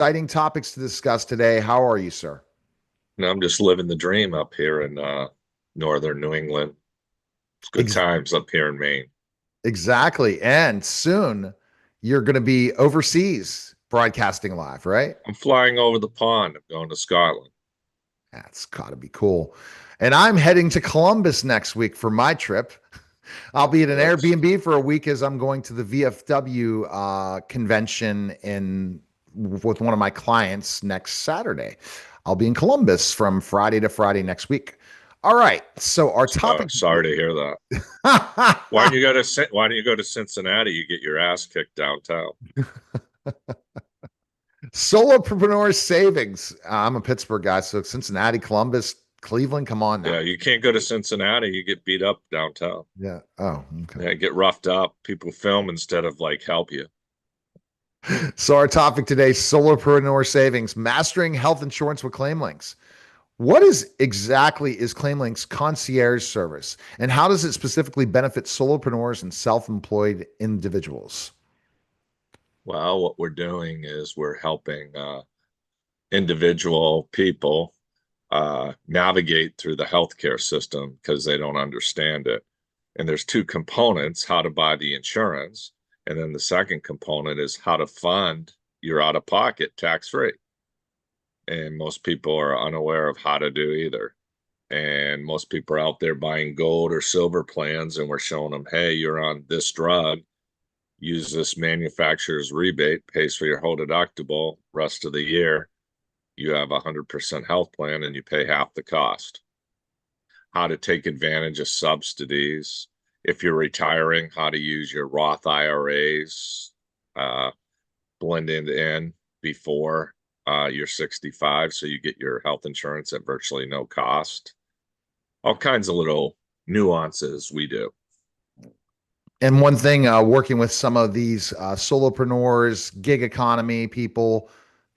Exciting topics to discuss today. How are you, sir? And I'm just living the dream up here in northern New England. It's good Ex- times up here in Maine. exactly. And soon you're going to be overseas broadcasting live, right? I'm flying over the pond. I'm going to Scotland. That's got to be cool. And I'm heading to Columbus next week for my trip. I'll be at an That's Airbnb for a week as I'm going to the VFW convention in with one of my clients next Saturday. I'll be in Columbus from Friday to Friday next week. All right. So our topic. sorry to hear that. Why don't you go to Cincinnati? You get your ass kicked downtown. Solopreneur savings. I'm a Pittsburgh guy, so Cincinnati, Columbus, Cleveland. Come on Yeah, now. you can't go to Cincinnati. You get beat up downtown. Yeah. Oh, okay. Yeah, get roughed up. People film instead of like help you. So our topic today: solopreneur savings, mastering health insurance with claim links. What is exactly is ClaimLink's concierge service, and how does it specifically benefit solopreneurs and self-employed individuals? Well, what we're doing is we're helping individual people navigate through the healthcare system because they don't understand it. And there's two components: how to buy the insurance, and then the second component is how to fund your out of pocket tax free. And most people are unaware of how to do either. And most people are out there buying gold or silver plans, and we're showing them, hey, you're on this drug, use this manufacturer's rebate, pays for your whole deductible, rest of the year you have a 100% health plan and you pay half the cost. How to take advantage of subsidies. If you're retiring, how to use your Roth IRAs, uh, blended in before you're 65 so you get your health insurance at virtually no cost. All kinds of little nuances we do. And one thing, working with some of these solopreneurs, gig economy people,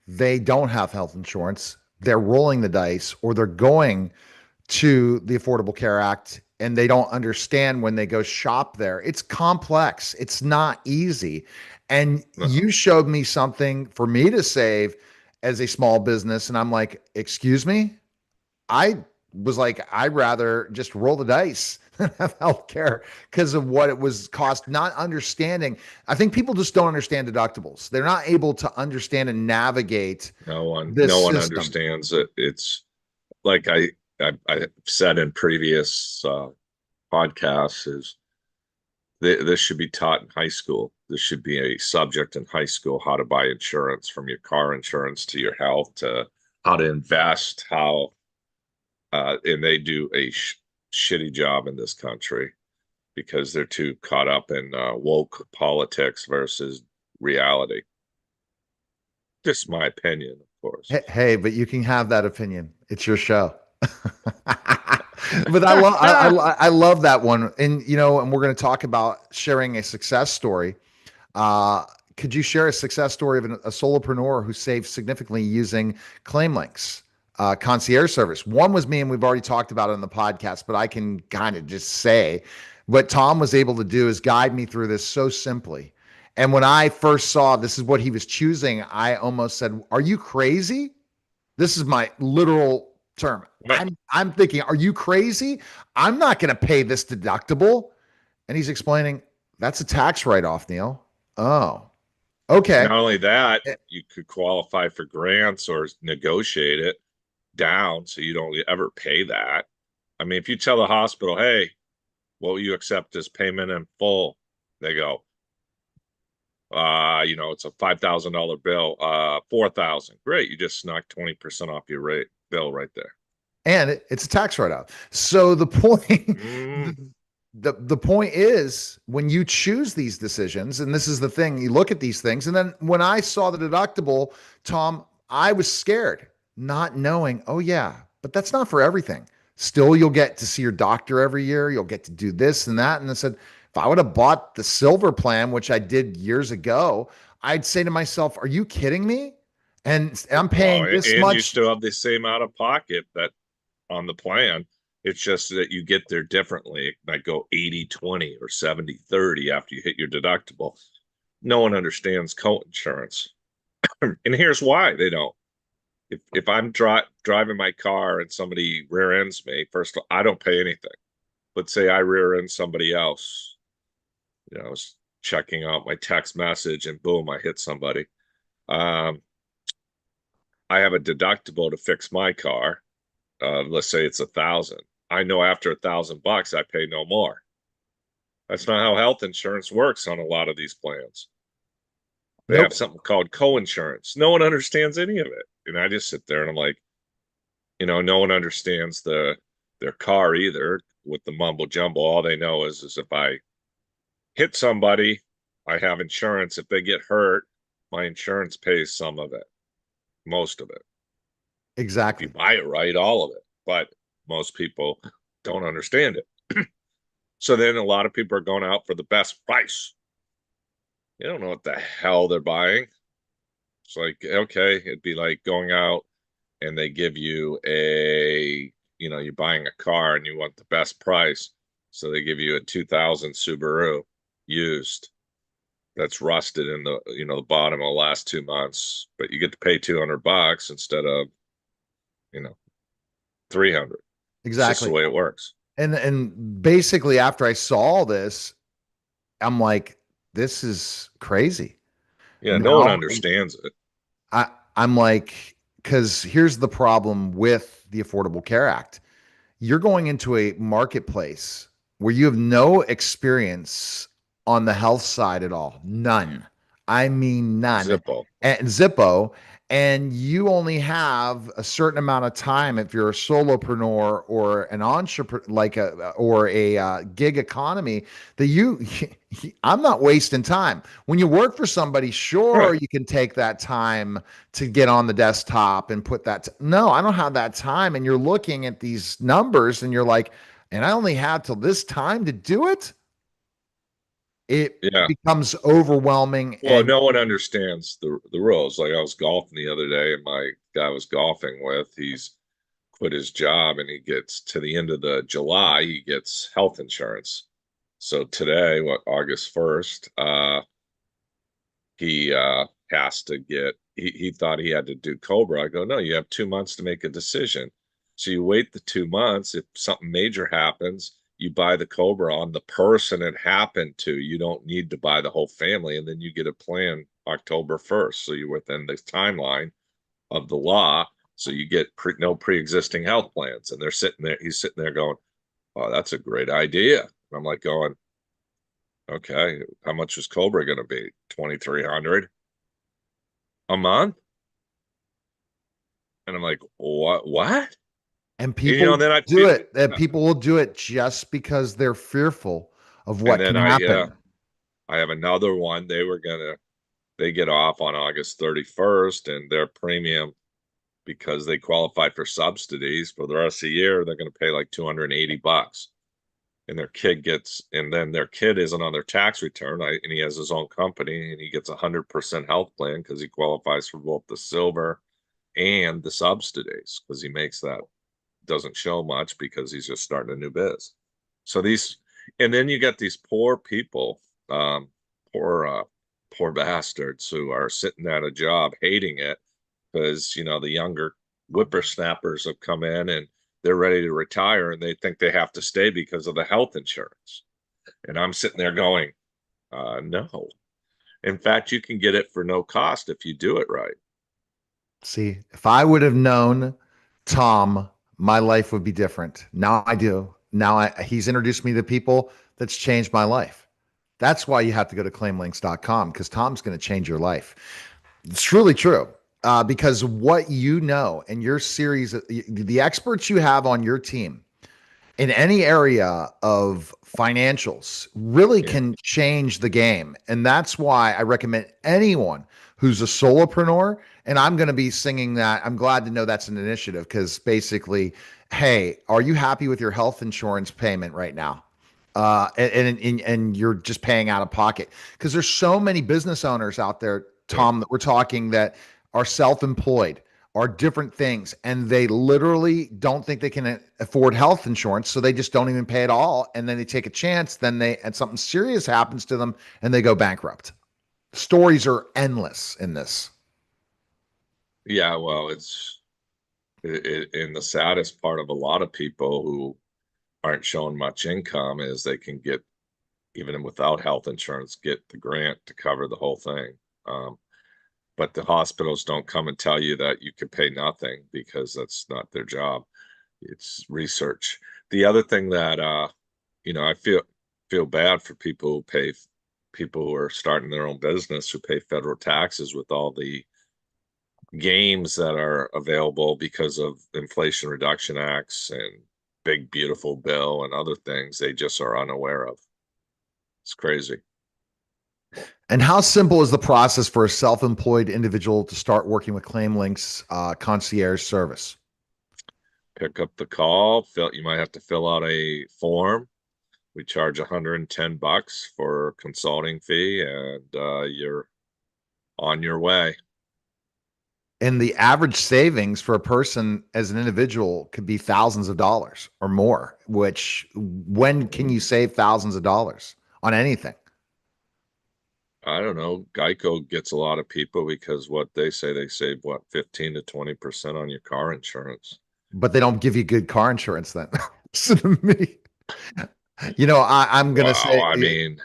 they don't have health insurance. They're rolling the dice, or they're going to the Affordable Care Act and they don't understand when they go shop there. It's complex. It's not easy. And No, you showed me something for me to save as a small business. And I'm like, excuse me? I was like, I'd rather just roll the dice than have healthcare because of what it was cost, not understanding. I think people just don't understand deductibles. They're not able to understand and navigate this no one system. understands it. It's like I said in previous podcasts is this should be taught in high school. This should be a subject in high school: how to buy insurance, from your car insurance to your health to how to invest. How and they do a shitty job in this country because they're too caught up in woke politics versus reality. Just my opinion, of course. Hey, but you can have that opinion. It's your show. But I love that one, and and we're going to talk about sharing a success story. Uh, could you share a success story of a solopreneur who saved significantly using claim links, concierge service? One was me, and we've already talked about it in the podcast, but I can kind of just say what Tom was able to do is guide me through this so simply. And when I first saw this is what he was choosing, I almost said, "Are you crazy?" This is my literal term. I'm thinking, "Are you crazy? I'm not going to pay this deductible." And he's explaining, "That's a tax write-off, Neil." Oh, okay. Not only that, Eh, you could qualify for grants or negotiate it down so you don't ever pay that. I mean, if you tell the hospital, hey, what will you accept as payment in full? They go, it's a $5,000 bill, 4,000. Great. You just knocked 20% off your rate bill right there. And it's a tax write-off. So the point, Mm, the point is when you choose these decisions, and this is the thing, you look at these things, and then when I saw the deductible, Tom, I was scared, not knowing, oh yeah, but that's not for everything. Still, you'll get to see your doctor every year, you'll get to do this and that. And I said, if I would have bought the silver plan, which I did years ago, I'd say to myself, are you kidding me? And I'm well, paying this and you much. still have the same out of pocket that on the plan. It's just that you get there differently. It might go 80-20 or 70-30 after you hit your deductible. No one understands co-insurance. And here's why they don't. If I'm driving my car and somebody rear ends me, first of all, I don't pay anything. Let's say I rear end somebody else. I was checking out my text message and boom, I hit somebody. Um, I have a deductible to fix my car. Let's say it's 1,000. I know after $1,000, I pay no more. That's not how health insurance works on a lot of these plans. They have Nope. something called co-insurance. No one understands any of it. And I just sit there and I'm like, no one understands their car either with the mumbo jumbo. All they know is if I hit somebody, I have insurance. If they get hurt, my insurance pays some of it, most of it. If you Exactly. buy it right, all of it. But most people don't understand it. So then a lot of people are going out for the best price. They don't know what the hell they're buying. It's like, okay, it'd be like going out and they give you you're buying a car and you want the best price. So they give you a 2000 Subaru used that's rusted in the bottom of the last 2 months, but you get to pay $200 instead of, you know, 300. It's just the Exactly. way it works. And basically after I saw all this, I'm like, this is crazy. Yeah, no one Now understands it. I I'm like, because here's the problem with the Affordable Care Act. You're going into a marketplace where you have no experience on the health side at all. None. I mean, none. Zippo. And Zippo, and you only have a certain amount of time if you're a solopreneur or an entrepreneur, like a gig economy, that I'm not wasting time. When you work for somebody, sure, Right. you can take that time to get on the desktop and put that. No, I don't have that time. And you're looking at these numbers and you're like, and I only have till this time to do it. It Yeah. becomes overwhelming. Well, And no one understands the rules. Like I was golfing the other day, and my guy I was golfing with, he's quit his job, and he gets to the end of the July, he gets health insurance. So today, what, August 1st, he has to get. He thought he had to do Cobra. I go, no, you have 2 months to make a decision. So you wait the 2 months. If something major happens, you buy the Cobra on the person it happened to. You don't need to buy the whole family, and then you get a plan October 1st. So you're within the timeline of the law. So you get no pre-existing health plans, and they're sitting there. He's sitting there going, "Oh, that's a great idea." And I'm like going, "Okay, how much is Cobra going to be? 2,300 a month?" And I'm like, "What? What?" and And people then I do feel, it. That people will do it just because they're fearful of and what then can happen. I have another one. They get off on August 31st, and their premium, because they qualify for subsidies for the rest of the year, they're going to pay like $280. And then their kid isn't on their tax return, and he has his own company, and he gets 100% health plan because he qualifies for both the silver and the subsidies because he makes that, doesn't show much because he's just starting a new biz. So and then you get these poor people, um, poor, poor bastards who are sitting at a job hating it because, the younger whippersnappers have come in and they're ready to retire and they think they have to stay because of the health insurance. And I'm sitting there going, no. In fact, you can get it for no cost if you do it right. See, if I would have known Tom, my life would be different. Now I do. He's introduced me to people that's changed my life. That's why you have to go to claimlinks.com because Tom's going to change your life. It's truly true. Because what you know and your series, the experts you have on your team in any area of financials really Yeah. can change the game. And that's why I recommend anyone who's a solopreneur. And I'm going to be singing that. I'm glad to know that's an initiative because basically, hey, are you happy with your health insurance payment right now? And you're just paying out of pocket because there's so many business owners out there, Yeah. Tom, that we're talking that are self-employed, are different things, and they literally don't think they can afford health insurance, so they just don't even pay it all, and then they take a chance, and something serious happens to them, and they go bankrupt. Stories are endless in this. Yeah, well, and the saddest part of a lot of people who aren't showing much income is they can get, even without health insurance, get the grant to cover the whole thing. Um, but the hospitals don't come and tell you that you can pay nothing because that's not their job. It's research. The other thing that I feel bad for people who are starting their own business who pay federal taxes with all the games that are available because of Inflation Reduction Acts and Big Beautiful Bill and other things they just are unaware of. It's crazy. And how simple is the process for a self-employed individual to start working with ClaimLink's concierge service? Pick up the call, you might have to fill out a form. We charge $110 for consulting fee, and you're on your way. And the average savings for a person as an individual could be thousands of dollars or more, which when can you save thousands of dollars on anything? I don't know. Geico gets a lot of people because what they say they save what 15 to 20% on your car insurance. But they don't give you good car insurance then. Listen to me. I'm going to Wow, say I mean,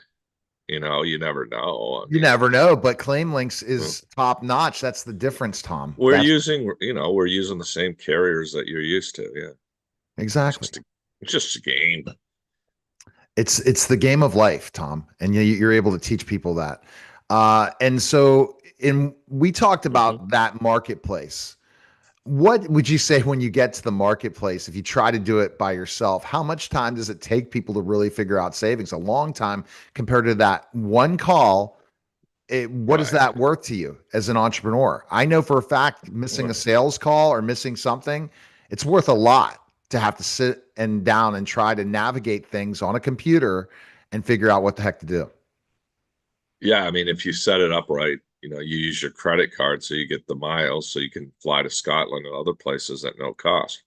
you never know. I you mean, never know, but ClaimLinks well, is top notch. That's the difference, Tom. we're That's using, we're using the same carriers that you're used to. Yeah. It's exactly. just a, it's just a game. It's the game of life, Tom, and you're able to teach people that. And so, in we talked Hmm. about that marketplace. What would you say when you get to the marketplace, if you try to do it by yourself, how much time does it take people to really figure out savings? A long time compared to that one call. What is Right. that worth to you as an entrepreneur? I know for a fact missing a Well, sales call or missing something, it's worth a lot to have to sit and down and try to navigate things on a computer and figure out what the heck to do. yeah, I mean, if you set it up right, you use your credit card so you get the miles so you can fly to Scotland and other places at no cost.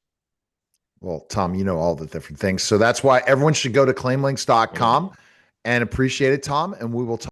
Well, Tom, you know all the different things. So that's why everyone should go to Mhm. claimlinks.com and appreciate it, Tom. And we will talk.